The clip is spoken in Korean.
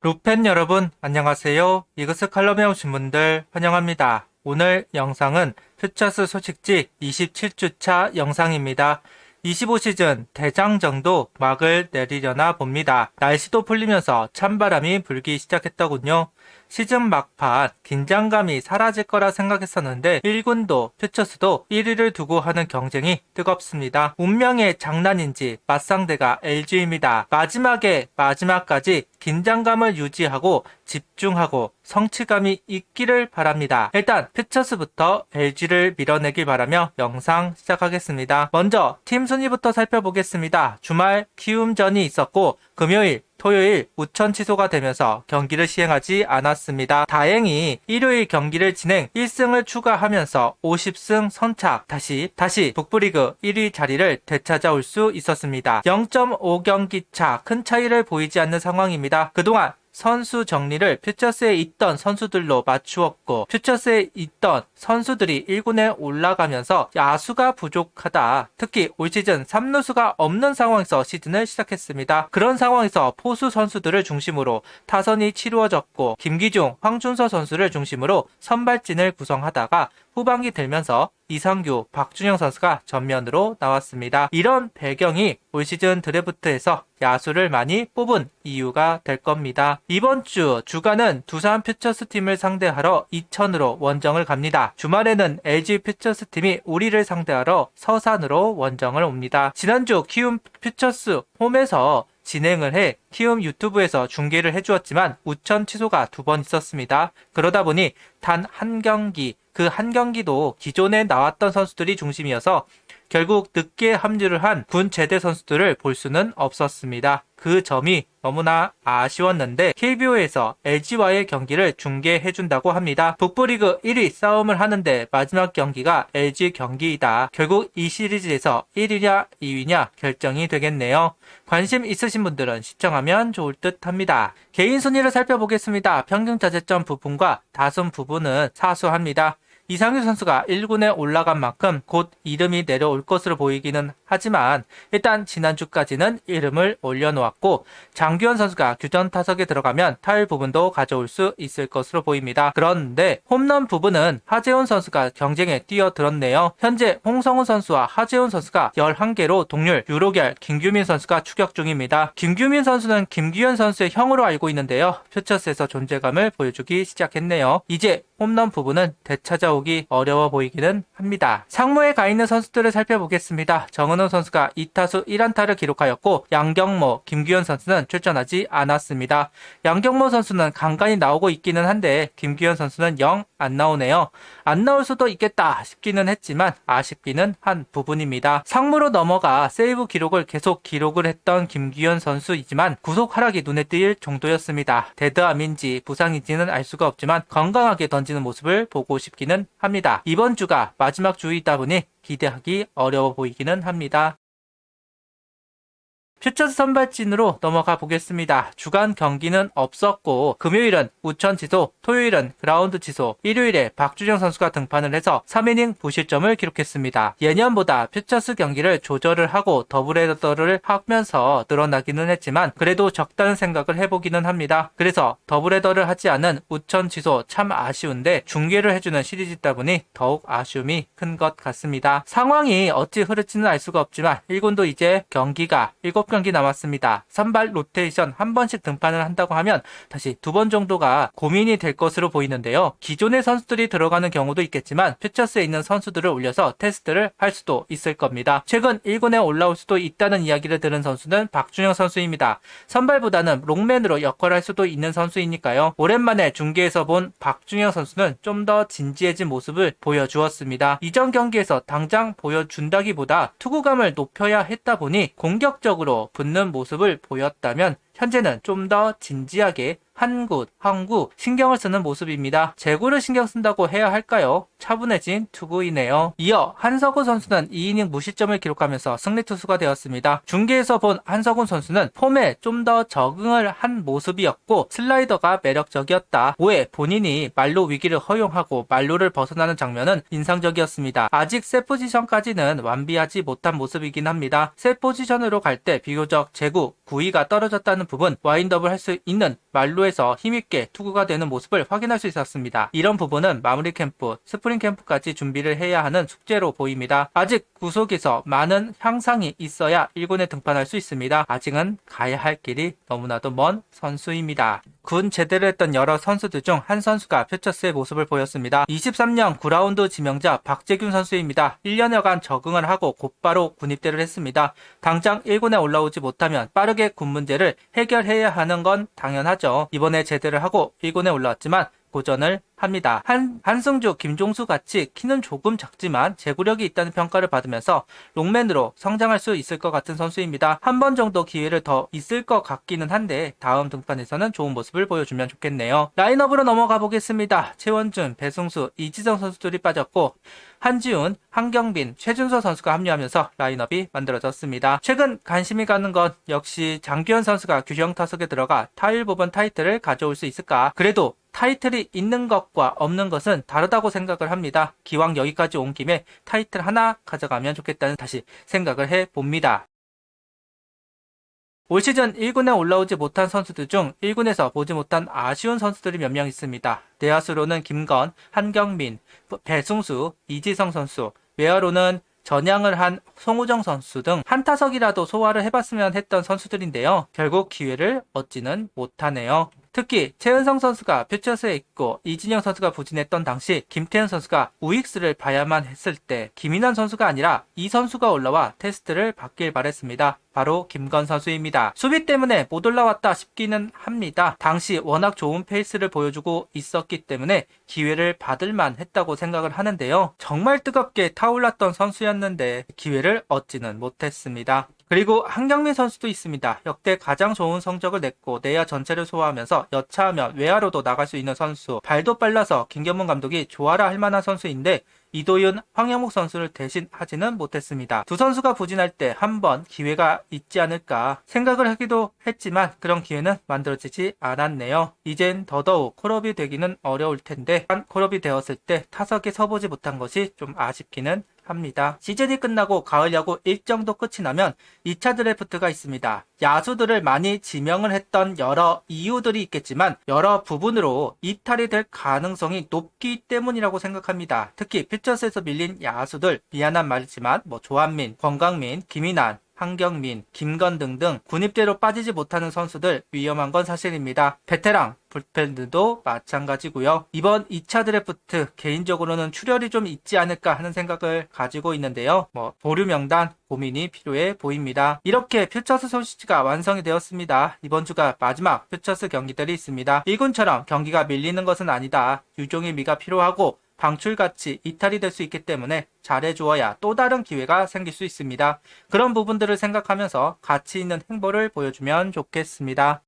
루팬 여러분 안녕하세요. 이것을 칼럼에 오신 분들 환영합니다. 오늘 영상은 퓨처스 소식지 27주차 영상입니다. 25시즌 대장정도 막을 내리려나 봅니다. 날씨도 풀리면서 찬바람이 불기 시작했더군요. 시즌 막판 긴장감이 사라질 거라 생각했었는데 1군도 퓨처스도 1위를 두고 하는 경쟁이 뜨겁습니다. 운명의 장난인지 맞상대가 LG입니다. 마지막까지 긴장감을 유지하고 집중하고 성취감이 있기를 바랍니다. 일단 퓨처스부터 LG를 밀어내길 바라며 영상 시작하겠습니다. 먼저 팀 순위부터 살펴보겠습니다. 주말 키움전이 있었고 금요일 토요일 우천 취소가 되면서 경기를 시행하지 않았습니다. 다행히 일요일 경기를 진행 1승을 추가하면서 50승 선착 다시 북부리그 1위 자리를 되찾아올 수 있었습니다. 0.5경기 차 큰 차이를 보이지 않는 상황입니다. 그동안 선수 정리를 퓨처스에 있던 선수들로 맞추었고 퓨처스에 있던 선수들이 1군에 올라가면서 야수가 부족하다. 특히 올 시즌 3루수가 없는 상황에서 시즌을 시작했습니다. 그런 상황에서 포수 선수들을 중심으로 타선이 치루어졌고 김기중, 황준서 선수를 중심으로 선발진을 구성하다가 후반기 들면서 이상규, 박준영 선수가 전면으로 나왔습니다. 이런 배경이 올 시즌 드래프트에서 야수를 많이 뽑은 이유가 될 겁니다. 이번 주 주간은 두산 퓨처스 팀을 상대하러 이천으로 원정을 갑니다. 주말에는 LG 퓨처스 팀이 우리를 상대하러 서산으로 원정을 옵니다. 지난주 키움 퓨처스 홈에서 진행을 해 키움 유튜브에서 중계를 해주었지만 우천 취소가 2번 있었습니다. 그러다 보니 단 한 경기, 그 한 경기도 기존에 나왔던 선수들이 중심이어서 결국 늦게 합류를 한 군 제대 선수들을 볼 수는 없었습니다. 그 점이 너무나 아쉬웠는데 KBO에서 LG와의 경기를 중계해준다고 합니다. 북부리그 1위 싸움을 하는데 마지막 경기가 LG 경기이다. 결국 이 시리즈에서 1위냐 2위냐 결정이 되겠네요. 관심 있으신 분들은 시청하면 좋을 듯 합니다. 개인 순위를 살펴보겠습니다. 평균 자책점 부분과 다승 부분은 사수합니다. 이상규 선수가 1군에 올라간 만큼 곧 이름이 내려올 것으로 보이기는 하지만 일단 지난주까지는 이름을 올려놓았고 장규현 선수가 규전 타석에 들어가면 타율 부분도 가져올 수 있을 것으로 보입니다. 그런데 홈런 부분은 하재훈 선수가 경쟁에 뛰어들었네요. 현재 홍성훈 선수와 하재훈 선수가 11개로 동률, 유로결 김규민 선수가 추격 중입니다. 김규민 선수는 김규현 선수의 형으로 알고 있는데요. 퓨처스에서 존재감을 보여주기 시작했네요. 이제 홈런 부분은 되찾아오기 어려워 보이기는 합니다. 상무에 가 있는 선수들을 살펴보겠습니다. 정은호 선수가 2타수 1안타를 기록하였고 양경모, 김규현 선수는 출전하지 않았습니다. 양경모 선수는 간간히 나오고 있기는 한데 김규현 선수는 영 안 나오네요. 안 나올 수도 있겠다 싶기는 했지만 아쉽기는 한 부분입니다. 상무로 넘어가 세이브 기록을 계속 기록을 했던 김규현 선수이지만 구속 하락이 눈에 띌 정도였습니다. 데드암인지 부상인지는 알 수가 없지만 건강하게 던지는 모습을 보고 싶기는 합니다. 이번 주가 마지막 주이다 보니 기대하기 어려워 보이기는 합니다. 퓨처스 선발진으로 넘어가 보겠습니다. 주간 경기는 없었고 금요일은 우천 취소, 토요일은 그라운드 취소, 일요일에 박준영 선수가 등판을 해서 3이닝 부실점을 기록했습니다. 예년보다 퓨처스 경기를 조절을 하고 더블헤더를 하면서 늘어나기는 했지만 그래도 적다는 생각을 해보기는 합니다. 그래서 더블헤더를 하지 않은 우천 취소 참 아쉬운데 중계를 해주는 시리즈이다 보니 더욱 아쉬움이 큰 것 같습니다. 상황이 어찌 흐를지는 알 수가 없지만 1군도 이제 경기가 7경기 남았습니다. 선발 로테이션 한 번씩 등판을 한다고 하면 다시 2번 정도가 고민이 될 것으로 보이는데요. 기존의 선수들이 들어가는 경우도 있겠지만 퓨처스에 있는 선수들을 올려서 테스트를 할 수도 있을 겁니다. 최근 1군에 올라올 수도 있다는 이야기를 들은 선수는 박준영 선수입니다. 선발보다는 롱맨으로 역할을 할 수도 있는 선수이니까요. 오랜만에 중계에서 본 박준영 선수는 좀 더 진지해진 모습을 보여주었습니다. 이전 경기에서 당장 보여준다기보다 투구감을 높여야 했다 보니 공격적으로 붙는 모습을 보였다면 현재는 좀 더 진지하게 항구 신경을 쓰는 모습입니다. 제구를 신경 쓴다고 해야 할까요? 차분해진 투구이네요. 이어 한석훈 선수는 2이닝 무실점을 기록하면서 승리 투수가 되었습니다. 중계에서 본 한석훈 선수는 폼에 좀 더 적응을 한 모습이었고 슬라이더가 매력적이었다. 5회 본인이 말로 위기를 허용하고 말로를 벗어나는 장면은 인상적이었습니다. 아직 셋 포지션까지는 완비하지 못한 모습이긴 합니다. 셋 포지션으로 갈 때 비교적 제구, 구위가 떨어졌다는 하는 부분, 와인드업을 할 수 있는 말로에서 힘있게 투구가 되는 모습을 확인할 수 있었습니다. 이런 부분은 마무리 캠프, 스프링 캠프까지 준비를 해야 하는 숙제로 보입니다. 아직 구속에서 많은 향상이 있어야 1군에 등판할 수 있습니다. 아직은 가야 할 길이 너무나도 먼 선수입니다. 군 제대를 했던 여러 선수들 중 한 선수가 퓨처스의 모습을 보였습니다. 23년 9라운드 지명자 박재균 선수입니다. 1년여간 적응을 하고 곧바로 군입대를 했습니다. 당장 1군에 올라오지 못하면 빠르게 군 문제를 해결해야 하는 건 당연하죠. 이번에 제대를 하고 1군에 올라왔지만 고전을 합니다. 한승주, 김종수 같이 키는 조금 작지만 제구력이 있다는 평가를 받으면서 롱맨으로 성장할 수 있을 것 같은 선수입니다. 한 번 정도 기회를 더 있을 것 같기는 한데 다음 등판에서는 좋은 모습을 보여주면 좋겠네요. 라인업으로 넘어가 보겠습니다. 최원준, 배승수, 이지성 선수들이 빠졌고 한지훈, 한경빈, 최준서 선수가 합류하면서 라인업이 만들어졌습니다. 최근 관심이 가는 건 역시 장규현 선수가 규정 타석에 들어가 타율 부분 타이틀을 가져올 수 있을까? 그래도 타이틀이 있는 것과 없는 것은 다르다고 생각을 합니다. 기왕 여기까지 온 김에 타이틀 하나 가져가면 좋겠다는 다시 생각을 해봅니다. 올 시즌 1군에 올라오지 못한 선수들 중 1군에서 보지 못한 아쉬운 선수들이 몇 명 있습니다. 내야수로는 김건, 한경민, 배승수, 이지성 선수, 외야로는 전향을 한 송우정 선수 등 한 타석이라도 소화를 해봤으면 했던 선수들인데요. 결국 기회를 얻지는 못하네요. 특히 최은성 선수가 퓨처스에 있고 이진영 선수가 부진했던 당시 김태현 선수가 우익수를 봐야만 했을 때 김인환 선수가 아니라 이 선수가 올라와 테스트를 받길 바랬습니다. 바로 김건 선수입니다. 수비 때문에 못 올라왔다 싶기는 합니다. 당시 워낙 좋은 페이스를 보여주고 있었기 때문에 기회를 받을만 했다고 생각을 하는데요. 정말 뜨겁게 타올랐던 선수였는데 기회를 얻지는 못했습니다. 그리고 한경민 선수도 있습니다. 역대 가장 좋은 성적을 냈고 내야 전체를 소화하면서 여차하면 외야로도 나갈 수 있는 선수, 발도 빨라서 김경문 감독이 좋아라 할 만한 선수인데 이도윤, 황영목 선수를 대신하지는 못했습니다. 두 선수가 부진할 때 한 번 기회가 있지 않을까 생각을 하기도 했지만 그런 기회는 만들어지지 않았네요. 이젠 더더욱 콜업이 되기는 어려울 텐데 콜업이 되었을 때 타석에 서보지 못한 것이 좀 아쉽기는 합니다. 시즌이 끝나고 가을 야구 일정도 끝이 나면 2차 드래프트가 있습니다. 야수들을 많이 지명을 했던 여러 이유들이 있겠지만 여러 부분으로 이탈이 될 가능성이 높기 때문이라고 생각합니다. 특히 퓨처스에서 밀린 야수들, 미안한 말이지만 조한민, 권강민, 김인환, 한경민, 김건 등등 군입대로 빠지지 못하는 선수들 위험한 건 사실입니다. 베테랑, 불펜들도 마찬가지고요. 이번 2차 드래프트 개인적으로는 출혈이 좀 있지 않을까 하는 생각을 가지고 있는데요. 보류 명단 고민이 필요해 보입니다. 이렇게 퓨처스 소식지가 완성이 되었습니다. 이번 주가 마지막 퓨처스 경기들이 있습니다. 1군처럼 경기가 밀리는 것은 아니다. 유종의 미가 필요하고 방출같이 이탈이 될 수 있기 때문에 잘해주어야 또 다른 기회가 생길 수 있습니다. 그런 부분들을 생각하면서 가치 있는 행보를 보여주면 좋겠습니다.